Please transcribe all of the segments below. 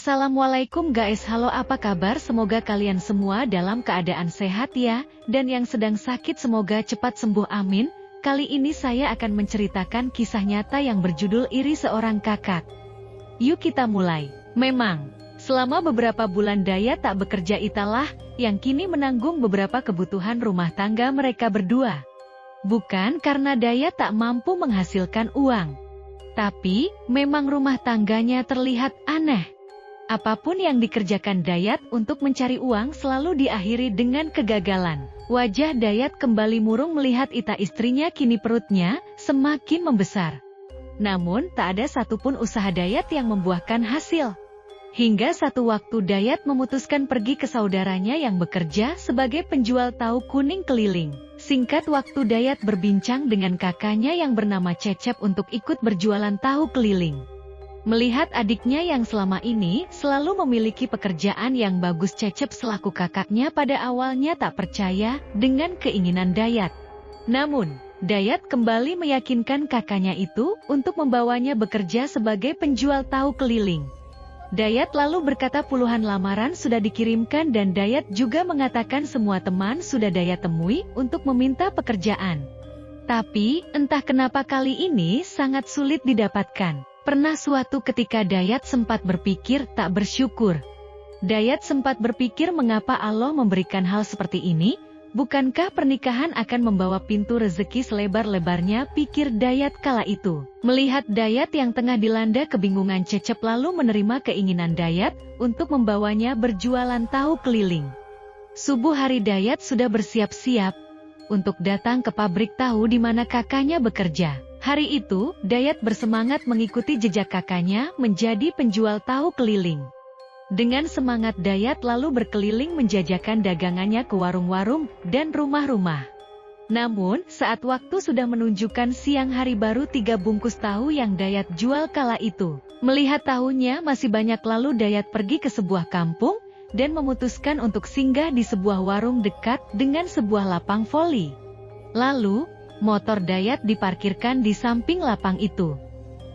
Assalamualaikum guys, halo apa kabar? Semoga kalian semua dalam keadaan sehat ya, dan yang sedang sakit semoga cepat sembuh amin. Kali ini saya akan menceritakan kisah nyata yang berjudul Iri Seorang Kakak. Yuk kita mulai. Memang, selama beberapa bulan Dayat tak bekerja, italah yang kini menanggung beberapa kebutuhan rumah tangga mereka berdua. Bukan karena Dayat tak mampu menghasilkan uang, tapi memang rumah tangganya terlihat aneh. Apapun yang dikerjakan Dayat untuk mencari uang selalu diakhiri dengan kegagalan. Wajah Dayat kembali murung melihat Ita istrinya, kini perutnya semakin membesar. Namun tak ada satupun usaha Dayat yang membuahkan hasil. Hingga satu waktu Dayat memutuskan pergi ke saudaranya yang bekerja sebagai penjual tahu kuning keliling. Singkat waktu Dayat berbincang dengan kakaknya yang bernama Cecep untuk ikut berjualan tahu keliling. Melihat adiknya yang selama ini selalu memiliki pekerjaan yang bagus, Cecep selaku kakaknya pada awalnya tak percaya dengan keinginan Dayat. Namun, Dayat kembali meyakinkan kakaknya itu untuk membawanya bekerja sebagai penjual tahu keliling. Dayat lalu berkata puluhan lamaran sudah dikirimkan dan Dayat juga mengatakan semua teman sudah Dayat temui untuk meminta pekerjaan. Tapi, entah kenapa kali ini sangat sulit didapatkan. Pernah suatu ketika Dayat sempat berpikir tak bersyukur. Dayat sempat berpikir mengapa Allah memberikan hal seperti ini, bukankah pernikahan akan membawa pintu rezeki selebar-lebarnya, pikir Dayat kala itu. Melihat Dayat yang tengah dilanda kebingungan, Cecep lalu menerima keinginan Dayat untuk membawanya berjualan tahu keliling. Subuh hari Dayat sudah bersiap-siap untuk datang ke pabrik tahu di mana kakaknya bekerja. Hari itu, Dayat bersemangat mengikuti jejak kakaknya menjadi penjual tahu keliling. Dengan semangat Dayat lalu berkeliling menjajakan dagangannya ke warung-warung dan rumah-rumah. Namun, saat waktu sudah menunjukkan siang hari, baru 3 bungkus tahu yang Dayat jual kala itu. Melihat tahunya masih banyak, lalu Dayat pergi ke sebuah kampung dan memutuskan untuk singgah di sebuah warung dekat dengan sebuah lapang voli. Lalu, motor Dayat diparkirkan di samping lapang itu.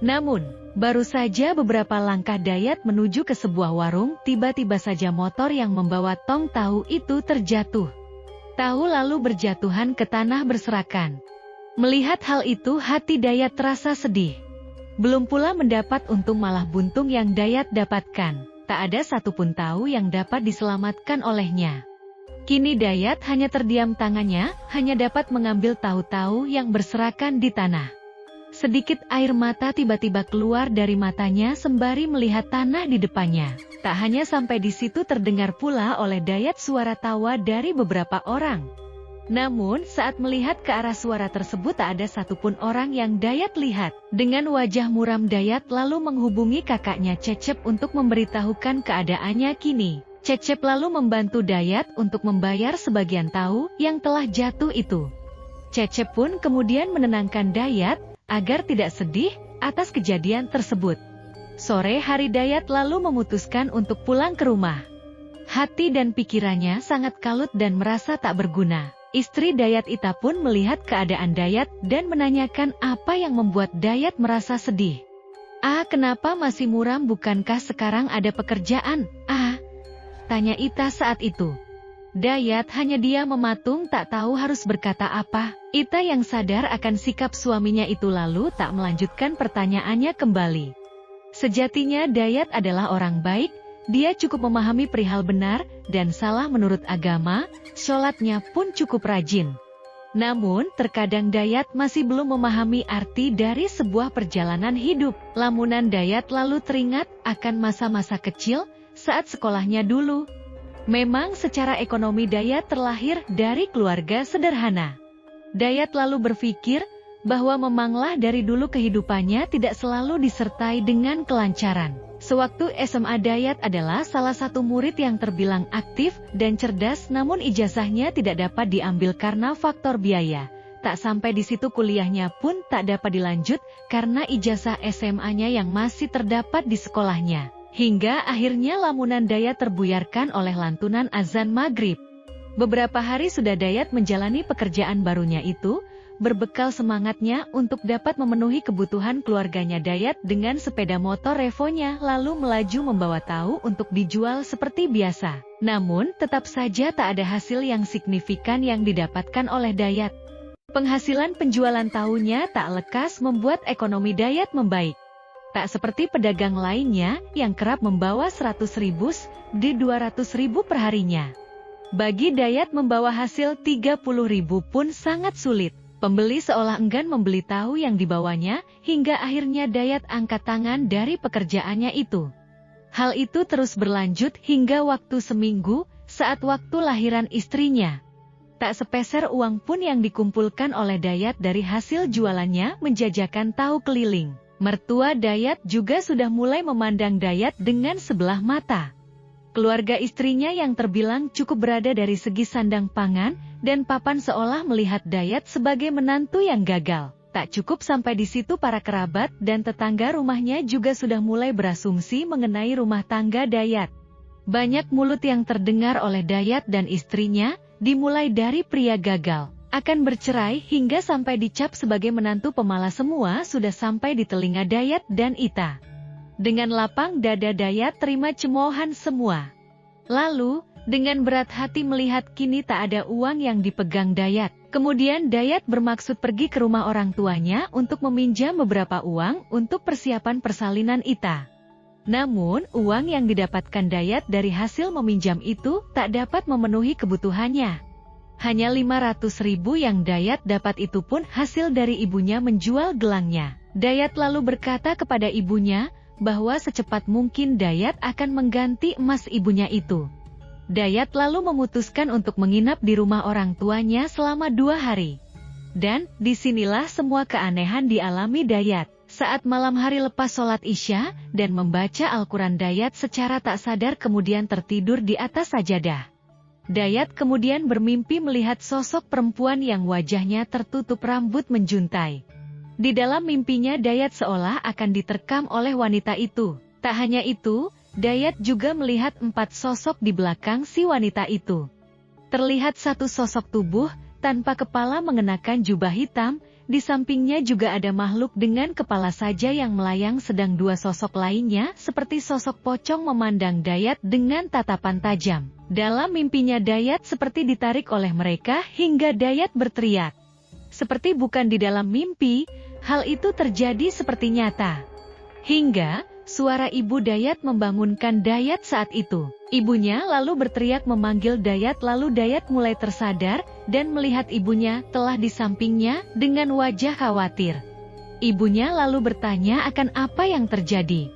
Namun, baru saja beberapa langkah Dayat menuju ke sebuah warung, tiba-tiba saja motor yang membawa tong tahu itu terjatuh. Tahu lalu berjatuhan ke tanah berserakan. Melihat hal itu, hati Dayat terasa sedih. Belum pula mendapat untung, malah buntung yang Dayat dapatkan. Tak ada satupun tahu yang dapat diselamatkan olehnya. Kini Dayat hanya terdiam, tangannya hanya dapat mengambil tahu-tahu yang berserakan di tanah. Sedikit air mata tiba-tiba keluar dari matanya sembari melihat tanah di depannya. Tak hanya sampai di situ, terdengar pula oleh Dayat suara tawa dari beberapa orang. Namun saat melihat ke arah suara tersebut tak ada satupun orang yang Dayat lihat. Dengan wajah muram Dayat lalu menghubungi kakaknya Cecep untuk memberitahukan keadaannya kini. Cecep lalu membantu Dayat untuk membayar sebagian tahu yang telah jatuh itu. Cecep pun kemudian menenangkan Dayat agar tidak sedih atas kejadian tersebut. Sore hari Dayat lalu memutuskan untuk pulang ke rumah. Hati dan pikirannya sangat kalut dan merasa tak berguna. Istri Dayat, Ita, pun melihat keadaan Dayat dan menanyakan apa yang membuat Dayat merasa sedih. Kenapa masih muram, bukankah sekarang ada pekerjaan? Tanya Ita saat itu. Dayat hanya diam mematung, tak tahu harus berkata apa. Ita yang sadar akan sikap suaminya itu lalu tak melanjutkan pertanyaannya kembali. Sejatinya Dayat adalah orang baik, dia cukup memahami perihal benar dan salah menurut agama, sholatnya pun cukup rajin. Namun terkadang Dayat masih belum memahami arti dari sebuah perjalanan hidup. Lamunan Dayat lalu teringat akan masa-masa kecil saat sekolahnya dulu. Memang secara ekonomi Dayat terlahir dari keluarga sederhana. Dayat lalu berpikir bahwa memanglah dari dulu kehidupannya tidak selalu disertai dengan kelancaran. Sewaktu SMA, Dayat adalah salah satu murid yang terbilang aktif dan cerdas, namun ijazahnya tidak dapat diambil karena faktor biaya. Tak sampai di situ, kuliahnya pun tak dapat dilanjut karena ijazah SMA-nya yang masih terdapat di sekolahnya. Hingga akhirnya lamunan Dayat terbuyarkan oleh lantunan azan maghrib. Beberapa hari sudah Dayat menjalani pekerjaan barunya itu, berbekal semangatnya untuk dapat memenuhi kebutuhan keluarganya. Dayat dengan sepeda motor Revonya lalu melaju membawa tahu untuk dijual seperti biasa. Namun, tetap saja tak ada hasil yang signifikan yang didapatkan oleh Dayat. Penghasilan penjualan tahunya tak lekas membuat ekonomi Dayat membaik. Tak seperti pedagang lainnya yang kerap membawa 100.000 di 200.000 perharinya. Bagi Dayat membawa hasil 30.000 pun sangat sulit. Pembeli seolah enggan membeli tahu yang dibawanya, hingga akhirnya Dayat angkat tangan dari pekerjaannya itu. Hal itu terus berlanjut hingga waktu seminggu, saat waktu lahiran istrinya. Tak sepeser uang pun yang dikumpulkan oleh Dayat dari hasil jualannya menjajakan tahu keliling. Mertua Dayat juga sudah mulai memandang Dayat dengan sebelah mata. Keluarga istrinya yang terbilang cukup berada dari segi sandang pangan dan papan seolah melihat Dayat sebagai menantu yang gagal. Tak cukup sampai di situ, para kerabat dan tetangga rumahnya juga sudah mulai berasumsi mengenai rumah tangga Dayat. Banyak mulut yang terdengar oleh Dayat dan istrinya, dimulai dari pria gagal, akan bercerai hingga sampai dicap sebagai menantu pemalas, semua sudah sampai di telinga Dayat dan Ita. Dengan lapang dada Dayat terima cemoohan semua. Lalu, dengan berat hati melihat kini tak ada uang yang dipegang Dayat. Kemudian Dayat bermaksud pergi ke rumah orang tuanya untuk meminjam beberapa uang untuk persiapan persalinan Ita. Namun, uang yang didapatkan Dayat dari hasil meminjam itu tak dapat memenuhi kebutuhannya. Hanya 500.000 yang Dayat dapat, itu pun hasil dari ibunya menjual gelangnya. Dayat lalu berkata kepada ibunya, bahwa secepat mungkin Dayat akan mengganti emas ibunya itu. Dayat lalu memutuskan untuk menginap di rumah orang tuanya selama 2 hari. Dan, disinilah semua keanehan dialami Dayat. Saat malam hari lepas sholat Isya, dan membaca Al-Quran, Dayat secara tak sadar kemudian tertidur di atas sajadah. Dayat kemudian bermimpi melihat sosok perempuan yang wajahnya tertutup rambut menjuntai. Di dalam mimpinya Dayat seolah akan diterkam oleh wanita itu. Tak hanya itu, Dayat juga melihat 4 sosok di belakang si wanita itu. Terlihat satu sosok tubuh, tanpa kepala mengenakan jubah hitam, di sampingnya juga ada makhluk dengan kepala saja yang melayang, sedang 2 sosok lainnya seperti sosok pocong memandang Dayat dengan tatapan tajam. Dalam mimpinya Dayat seperti ditarik oleh mereka hingga Dayat berteriak. Seperti bukan di dalam mimpi, hal itu terjadi seperti nyata. Hingga, suara ibu Dayat membangunkan Dayat saat itu. Ibunya lalu berteriak memanggil Dayat, lalu Dayat mulai tersadar, dan melihat ibunya telah di sampingnya dengan wajah khawatir. Ibunya lalu bertanya akan apa yang terjadi.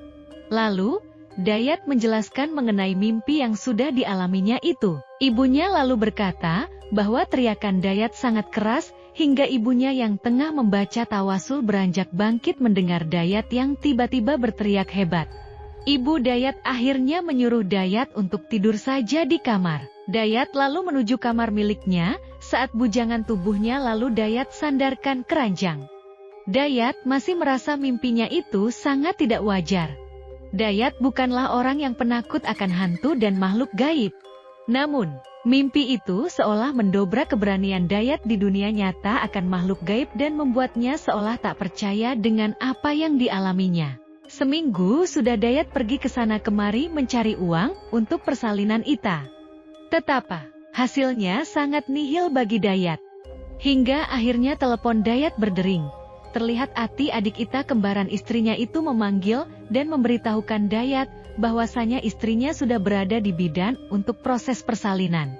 Lalu, Dayat menjelaskan mengenai mimpi yang sudah dialaminya itu. Ibunya lalu berkata, bahwa teriakan Dayat sangat keras, hingga ibunya yang tengah membaca tawasul beranjak bangkit mendengar Dayat yang tiba-tiba berteriak hebat. Ibu Dayat akhirnya menyuruh Dayat untuk tidur saja di kamar. Dayat lalu menuju kamar miliknya, saat bujangan tubuhnya lalu Dayat sandarkan ke ranjang. Dayat masih merasa mimpinya itu sangat tidak wajar. Dayat bukanlah orang yang penakut akan hantu dan makhluk gaib. Namun, mimpi itu seolah mendobrak keberanian Dayat di dunia nyata akan makhluk gaib dan membuatnya seolah tak percaya dengan apa yang dialaminya. Seminggu sudah Dayat pergi ke sana kemari mencari uang untuk persalinan Ita. Tetapi, hasilnya sangat nihil bagi Dayat. Hingga akhirnya telepon Dayat berdering. Terlihat Ati, adik Ita kembaran istrinya itu, memanggil dan memberitahukan Dayat bahwasanya istrinya sudah berada di bidan untuk proses persalinan.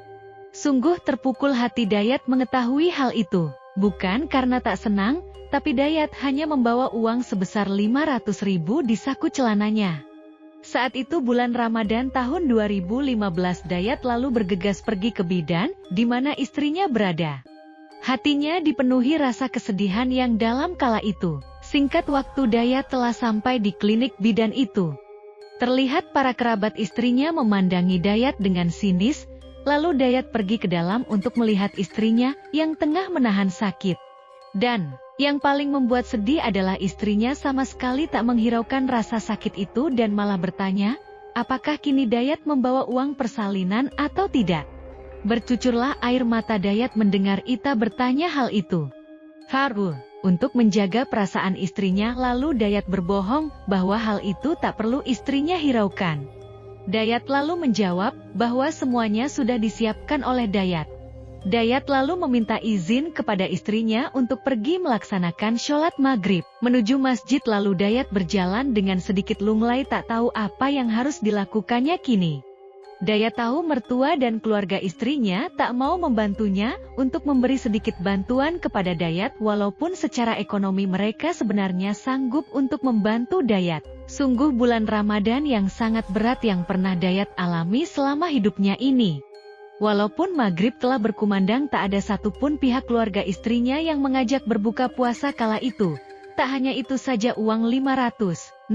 Sungguh terpukul hati Dayat mengetahui hal itu. Bukan karena tak senang, tapi Dayat hanya membawa uang sebesar 500.000 di saku celananya. Saat itu bulan Ramadan tahun 2015, Dayat lalu bergegas pergi ke bidan, di mana istrinya berada. Hatinya dipenuhi rasa kesedihan yang dalam kala itu. Singkat waktu Dayat telah sampai di klinik bidan itu. Terlihat para kerabat istrinya memandangi Dayat dengan sinis, lalu Dayat pergi ke dalam untuk melihat istrinya yang tengah menahan sakit. Dan, yang paling membuat sedih adalah istrinya sama sekali tak menghiraukan rasa sakit itu dan malah bertanya, apakah kini Dayat membawa uang persalinan atau tidak. Bercucurlah air mata Dayat mendengar Ita bertanya hal itu. Haru, untuk menjaga perasaan istrinya lalu Dayat berbohong bahwa hal itu tak perlu istrinya hiraukan. Dayat lalu menjawab bahwa semuanya sudah disiapkan oleh Dayat. Dayat lalu meminta izin kepada istrinya untuk pergi melaksanakan sholat maghrib. Menuju masjid lalu Dayat berjalan dengan sedikit lunglai tak tahu apa yang harus dilakukannya kini. Dayat tahu mertua dan keluarga istrinya tak mau membantunya untuk memberi sedikit bantuan kepada Dayat walaupun secara ekonomi mereka sebenarnya sanggup untuk membantu Dayat. Sungguh bulan Ramadan yang sangat berat yang pernah Dayat alami selama hidupnya ini. Walaupun maghrib telah berkumandang tak ada satupun pihak keluarga istrinya yang mengajak berbuka puasa kala itu. Tak hanya itu saja uang 500.000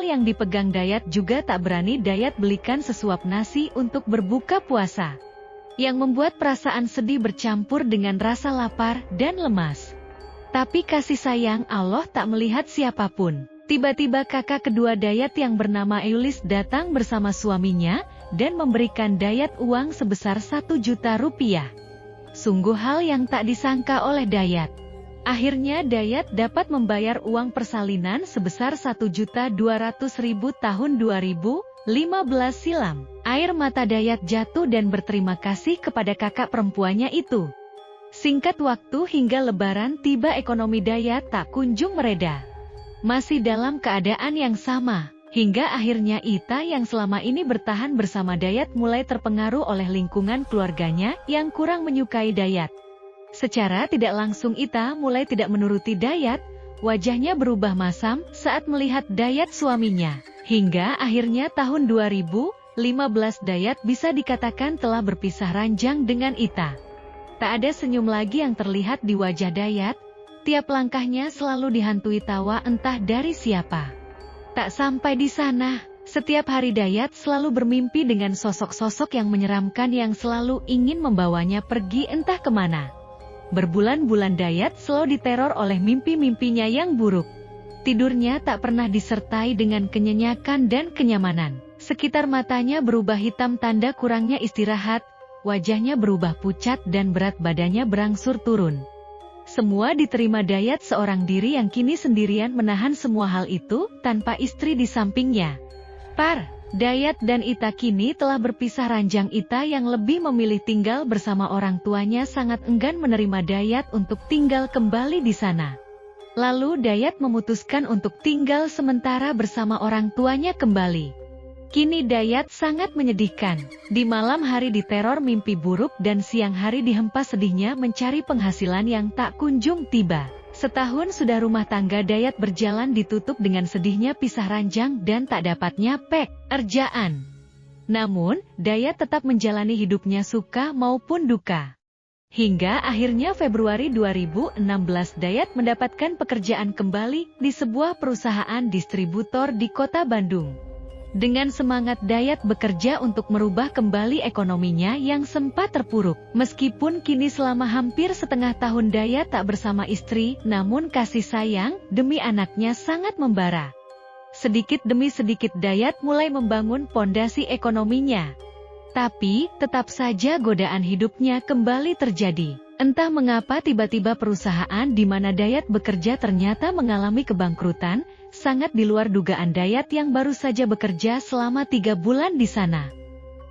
yang dipegang Dayat juga tak berani Dayat belikan sesuap nasi untuk berbuka puasa. Yang membuat perasaan sedih bercampur dengan rasa lapar dan lemas. Tapi kasih sayang Allah tak melihat siapapun. Tiba-tiba kakak kedua Dayat yang bernama Eulis datang bersama suaminya dan memberikan Dayat uang sebesar 1 juta rupiah. Sungguh hal yang tak disangka oleh Dayat. Akhirnya Dayat dapat membayar uang persalinan sebesar 1.200.000 tahun 2015 silam. Air mata Dayat jatuh dan berterima kasih kepada kakak perempuannya itu. Singkat waktu hingga lebaran tiba ekonomi Dayat tak kunjung mereda. Masih dalam keadaan yang sama. Hingga akhirnya Ita yang selama ini bertahan bersama Dayat mulai terpengaruh oleh lingkungan keluarganya yang kurang menyukai Dayat. Secara tidak langsung Ita mulai tidak menuruti Dayat, wajahnya berubah masam saat melihat Dayat suaminya. Hingga akhirnya tahun 2015 Dayat bisa dikatakan telah berpisah ranjang dengan Ita. Tak ada senyum lagi yang terlihat di wajah Dayat, tiap langkahnya selalu dihantui tawa entah dari siapa. Tak sampai di sana, setiap hari Dayat selalu bermimpi dengan sosok-sosok yang menyeramkan yang selalu ingin membawanya pergi entah kemana. Berbulan-bulan Dayat selalu diteror oleh mimpi-mimpinya yang buruk. Tidurnya tak pernah disertai dengan kenyenyakan dan kenyamanan. Sekitar matanya berubah hitam tanda kurangnya istirahat, wajahnya berubah pucat dan berat badannya berangsur turun. Semua diterima Dayat seorang diri yang kini sendirian menahan semua hal itu tanpa istri di sampingnya. Dayat dan Ita kini telah berpisah ranjang. Ita yang lebih memilih tinggal bersama orang tuanya sangat enggan menerima Dayat untuk tinggal kembali di sana. Lalu Dayat memutuskan untuk tinggal sementara bersama orang tuanya kembali. Kini Dayat sangat menyedihkan. Di malam hari diteror mimpi buruk dan siang hari dihempas sedihnya mencari penghasilan yang tak kunjung tiba. Setahun sudah rumah tangga Dayat berjalan ditutup dengan sedihnya pisah ranjang dan tak dapatnya pekerjaan. Namun, Dayat tetap menjalani hidupnya suka maupun duka. Hingga akhirnya Februari 2016 Dayat mendapatkan pekerjaan kembali di sebuah perusahaan distributor di kota Bandung. Dengan semangat Dayat bekerja untuk merubah kembali ekonominya yang sempat terpuruk. Meskipun kini selama hampir setengah tahun Dayat tak bersama istri, namun kasih sayang demi anaknya sangat membara. Sedikit demi sedikit Dayat mulai membangun pondasi ekonominya. Tapi, tetap saja godaan hidupnya kembali terjadi. Entah mengapa tiba-tiba perusahaan di mana Dayat bekerja ternyata mengalami kebangkrutan, sangat di luar dugaan Dayat yang baru saja bekerja selama 3 bulan di sana.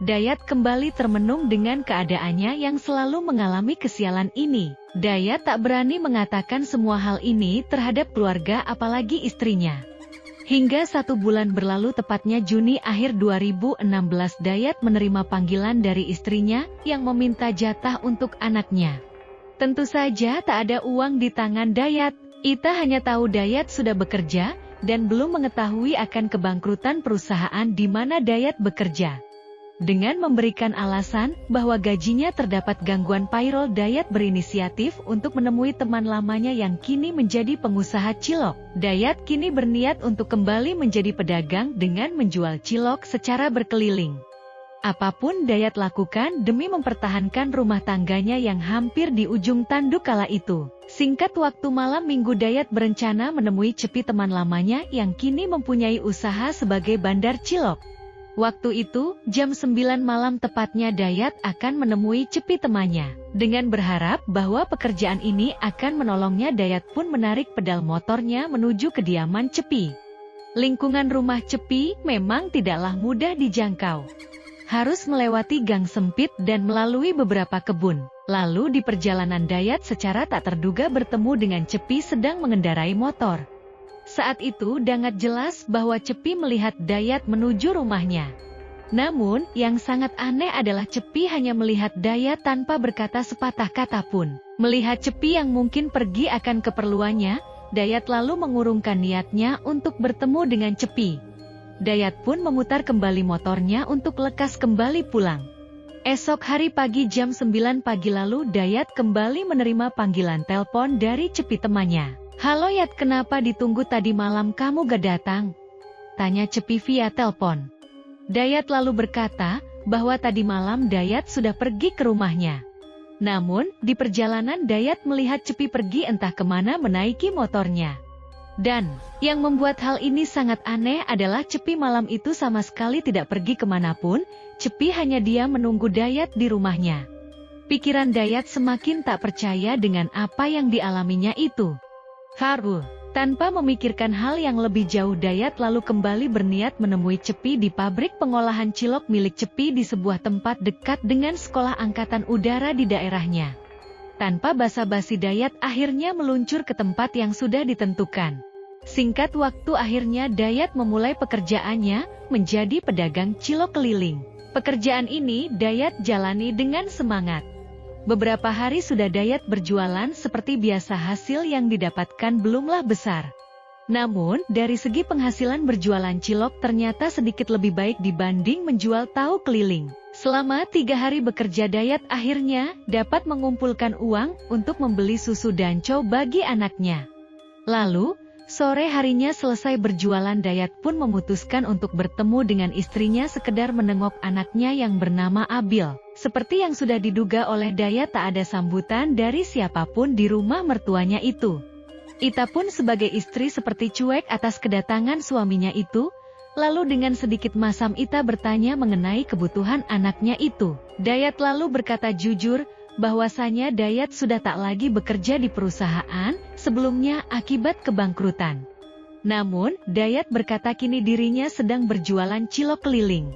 Dayat kembali termenung dengan keadaannya yang selalu mengalami kesialan ini. Dayat tak berani mengatakan semua hal ini terhadap keluarga apalagi istrinya. Hingga 1 bulan berlalu tepatnya Juni akhir 2016 Dayat menerima panggilan dari istrinya yang meminta jatah untuk anaknya. Tentu saja tak ada uang di tangan Dayat. Ita hanya tahu Dayat sudah bekerja dan belum mengetahui akan kebangkrutan perusahaan di mana Dayat bekerja. Dengan memberikan alasan bahwa gajinya terdapat gangguan payroll, Dayat berinisiatif untuk menemui teman lamanya yang kini menjadi pengusaha cilok. Dayat kini berniat untuk kembali menjadi pedagang dengan menjual cilok secara berkeliling. Apapun Dayat lakukan demi mempertahankan rumah tangganya yang hampir di ujung tanduk kala itu. Singkat waktu malam minggu Dayat berencana menemui Cepi teman lamanya yang kini mempunyai usaha sebagai bandar cilok. Waktu itu, jam 9 malam tepatnya Dayat akan menemui Cepi temannya. Dengan berharap bahwa pekerjaan ini akan menolongnya, Dayat pun menarik pedal motornya menuju kediaman Cepi. Lingkungan rumah Cepi memang tidaklah mudah dijangkau. Harus melewati gang sempit dan melalui beberapa kebun. Lalu di perjalanan Dayat secara tak terduga bertemu dengan Cepi sedang mengendarai motor. Saat itu sangat jelas bahwa Cepi melihat Dayat menuju rumahnya. Namun, yang sangat aneh adalah Cepi hanya melihat Dayat tanpa berkata sepatah kata pun. Melihat Cepi yang mungkin pergi akan keperluannya, Dayat lalu mengurungkan niatnya untuk bertemu dengan Cepi. Dayat pun memutar kembali motornya untuk lekas kembali pulang. Esok hari pagi jam 9 pagi lalu Dayat kembali menerima panggilan telepon dari Cepi temannya. "Halo Yat, kenapa ditunggu tadi malam kamu gak datang?" tanya Cepi via telepon. Dayat lalu berkata bahwa tadi malam Dayat sudah pergi ke rumahnya. Namun, di perjalanan Dayat melihat Cepi pergi entah kemana menaiki motornya. Dan, yang membuat hal ini sangat aneh adalah Cepi malam itu sama sekali tidak pergi kemanapun, Cepi hanya diam menunggu Dayat di rumahnya. Pikiran Dayat semakin tak percaya dengan apa yang dialaminya itu. Tanpa memikirkan hal yang lebih jauh, Dayat lalu kembali berniat menemui Cepi di pabrik pengolahan cilok milik Cepi di sebuah tempat dekat dengan sekolah angkatan udara di daerahnya. Tanpa basa-basi Dayat akhirnya meluncur ke tempat yang sudah ditentukan. Singkat waktu akhirnya Dayat memulai pekerjaannya menjadi pedagang cilok keliling. Pekerjaan ini Dayat jalani dengan semangat. Beberapa hari sudah Dayat berjualan seperti biasa, hasil yang didapatkan belumlah besar. Namun, dari segi penghasilan berjualan cilok ternyata sedikit lebih baik dibanding menjual tahu keliling. Selama 3 hari bekerja Dayat akhirnya dapat mengumpulkan uang untuk membeli susu danco bagi anaknya. Lalu, sore harinya selesai berjualan Dayat pun memutuskan untuk bertemu dengan istrinya sekedar menengok anaknya yang bernama Abil. Seperti yang sudah diduga oleh Dayat, tak ada sambutan dari siapapun di rumah mertuanya itu. Ita pun sebagai istri seperti cuek atas kedatangan suaminya itu. Lalu dengan sedikit masam Ita bertanya mengenai kebutuhan anaknya itu. Dayat lalu berkata jujur bahwasanya Dayat sudah tak lagi bekerja di perusahaan sebelumnya akibat kebangkrutan. Namun, Dayat berkata kini dirinya sedang berjualan cilok keliling.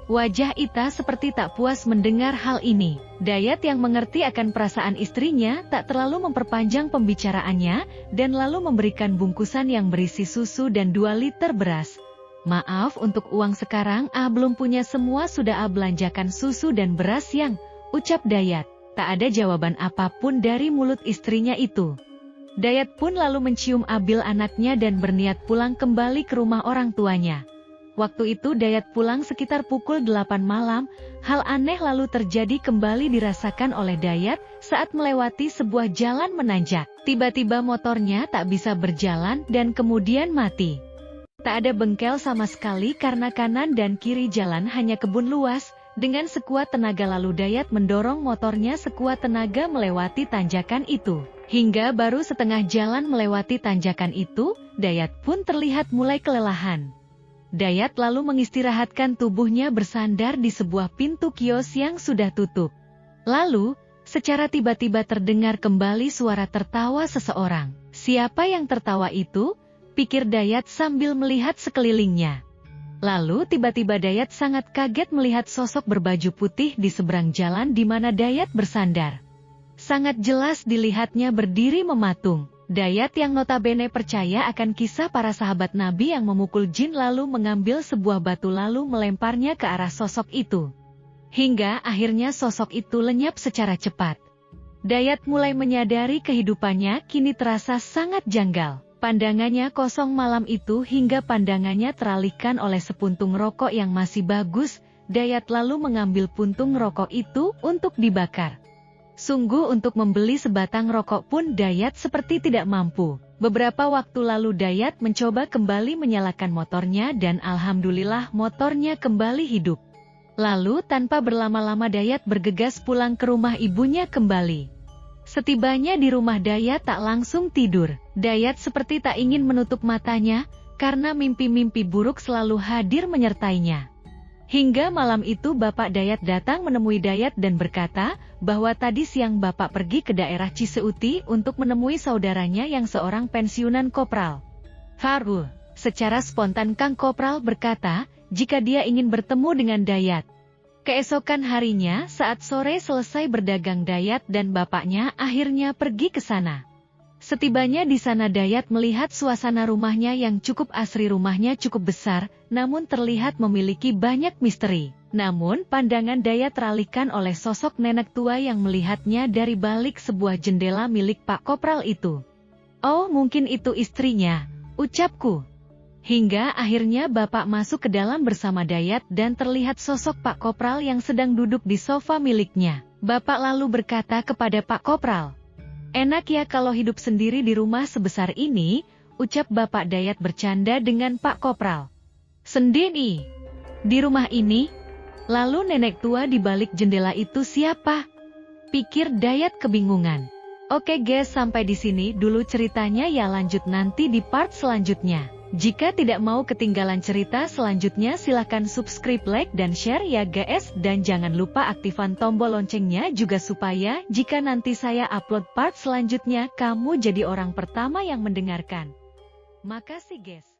Wajah Ita seperti tak puas mendengar hal ini. Dayat yang mengerti akan perasaan istrinya tak terlalu memperpanjang pembicaraannya dan lalu memberikan bungkusan yang berisi susu dan 2 liter beras. "Maaf, untuk uang sekarang belum punya, semua sudah belanjakan susu dan beras yang," ucap Dayat. Tak ada jawaban apapun dari mulut istrinya itu. Dayat pun lalu mencium Abil anaknya dan berniat pulang kembali ke rumah orang tuanya. Waktu itu Dayat pulang sekitar pukul 8 malam, hal aneh lalu terjadi kembali dirasakan oleh Dayat saat melewati sebuah jalan menanjak. Tiba-tiba motornya tak bisa berjalan dan kemudian mati. Tak ada bengkel sama sekali karena kanan dan kiri jalan hanya kebun luas. Dengan sekuat tenaga lalu Dayat mendorong motornya sekuat tenaga melewati tanjakan itu. Hingga baru setengah jalan melewati tanjakan itu, Dayat pun terlihat mulai kelelahan. Dayat lalu mengistirahatkan tubuhnya bersandar di sebuah pintu kios yang sudah tutup. Lalu, secara tiba-tiba terdengar kembali suara tertawa seseorang. Siapa yang tertawa itu? Pikir Dayat sambil melihat sekelilingnya. Lalu tiba-tiba Dayat sangat kaget melihat sosok berbaju putih di seberang jalan di mana Dayat bersandar. Sangat jelas dilihatnya berdiri mematung. Dayat yang notabene percaya akan kisah para sahabat Nabi yang memukul jin lalu mengambil sebuah batu lalu melemparnya ke arah sosok itu. Hingga akhirnya sosok itu lenyap secara cepat. Dayat mulai menyadari kehidupannya kini terasa sangat janggal. Pandangannya kosong malam itu hingga pandangannya teralihkan oleh sepuntung rokok yang masih bagus. Dayat lalu mengambil puntung rokok itu untuk dibakar. Sungguh untuk membeli sebatang rokok pun Dayat seperti tidak mampu. Beberapa waktu lalu Dayat mencoba kembali menyalakan motornya dan alhamdulillah motornya kembali hidup. Lalu tanpa berlama-lama Dayat bergegas pulang ke rumah ibunya kembali. Setibanya di rumah Dayat tak langsung tidur. Dayat seperti tak ingin menutup matanya karena mimpi-mimpi buruk selalu hadir menyertainya. Hingga malam itu Bapak Dayat datang menemui Dayat dan berkata bahwa tadi siang Bapak pergi ke daerah Ciseuti untuk menemui saudaranya yang seorang pensiunan kopral. Haru, secara spontan Kang Kopral berkata jika dia ingin bertemu dengan Dayat. Keesokan harinya saat sore selesai berdagang Dayat dan bapaknya akhirnya pergi ke sana. Setibanya di sana Dayat melihat suasana rumahnya yang cukup asri. Rumahnya cukup besar, namun terlihat memiliki banyak misteri. Namun pandangan Dayat teralihkan oleh sosok nenek tua yang melihatnya dari balik sebuah jendela milik Pak Kopral itu. Oh, mungkin itu istrinya, ucapku. Hingga akhirnya Bapak masuk ke dalam bersama Dayat dan terlihat sosok Pak Kopral yang sedang duduk di sofa miliknya. Bapak lalu berkata kepada Pak Kopral, "Enak ya kalau hidup sendiri di rumah sebesar ini," ucap Bapak Dayat bercanda dengan Pak Kopral. "Sendiri? Di rumah ini? Lalu nenek tua di balik jendela itu siapa?" pikir Dayat kebingungan. Oke guys, sampai di sini dulu ceritanya ya, lanjut nanti di part selanjutnya. Jika tidak mau ketinggalan cerita selanjutnya silahkan subscribe, like, dan share ya guys. Dan jangan lupa aktifkan tombol loncengnya juga supaya jika nanti saya upload part selanjutnya kamu jadi orang pertama yang mendengarkan. Makasih guys.